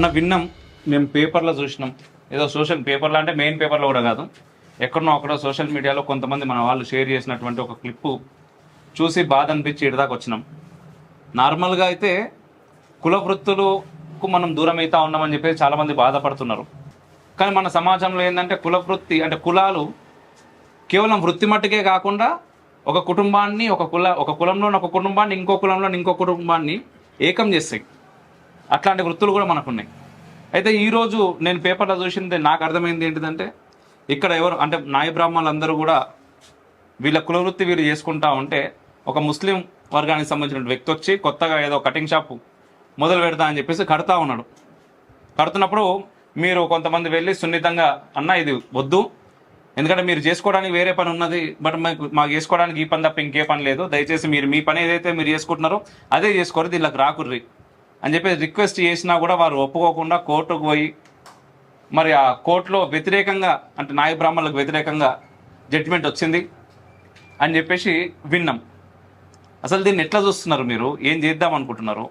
అన్న విన్నాం, మేము పేపర్లో చూసినాం, ఏదో సోషల్ పేపర్లో అంటే మెయిన్ పేపర్లో కూడా కాదు, ఎక్కడనో అక్కడ సోషల్ మీడియాలో కొంతమంది మన వాళ్ళు షేర్ చేసినటువంటి ఒక క్లిప్పు చూసి బాధ అనిపించి ఇటుదాకా వచ్చినాం. నార్మల్గా అయితే కుల వృత్తులకు మనం దూరం అవుతా ఉన్నామని చెప్పేసి చాలామంది బాధపడుతున్నారు. కానీ మన సమాజంలో ఏంటంటే కుల వృత్తి అంటే కులాలు కేవలం వృత్తి మట్టుకే కాకుండా ఒక కుటుంబాన్ని ఒక కులంలోని ఒక కుటుంబాన్ని ఇంకో కులంలోని ఇంకో కుటుంబాన్ని ఏకం చేస్తాయి. అట్లాంటి వృత్తులు కూడా మనకున్నాయి. అయితే ఈరోజు నేను పేపర్లో చూసింది నాకు అర్థమైంది ఏంటిదంటే, ఇక్కడ ఎవరు అంటే నాయ బ్రాహ్మణులు అందరూ కూడా వీళ్ళ కులవృత్తి వీళ్ళు చేసుకుంటా ఉంటే ఒక ముస్లిం వర్గానికి సంబంధించిన వ్యక్తి వచ్చి కొత్తగా ఏదో కటింగ్ షాప్ మొదలు పెడతా అని చెప్పేసి కడతా ఉన్నాడు. కడుతున్నప్పుడు మీరు కొంతమంది వెళ్ళి సున్నితంగా అన్న ఇది వద్దు, ఎందుకంటే మీరు చేసుకోవడానికి వేరే పని ఉన్నది, బట్ మాకు చేసుకోవడానికి ఈ పని తప్ప ఇంకే పని లేదు, దయచేసి మీరు మీ పని ఏదైతే మీరు చేసుకుంటున్నారో అదే చేసుకోరు, దీనికి రాకుర్రి అని చెప్పి రిక్వెస్ట్ చేసినా కూడా వారు ఒప్పుకోకుండా కోర్టుకు పోయి మరి ఆ కోర్టులో వ్యతిరేకంగా అంటే నాయ బ్రాహ్మణులకు వ్యతిరేకంగా జడ్జిమెంట్ వచ్చింది అని చెప్పేసి విన్నాం. అసలు దీన్ని ఎట్లా చూస్తున్నారు మీరు? ఏం చేద్దాం అనుకుంటున్నారు?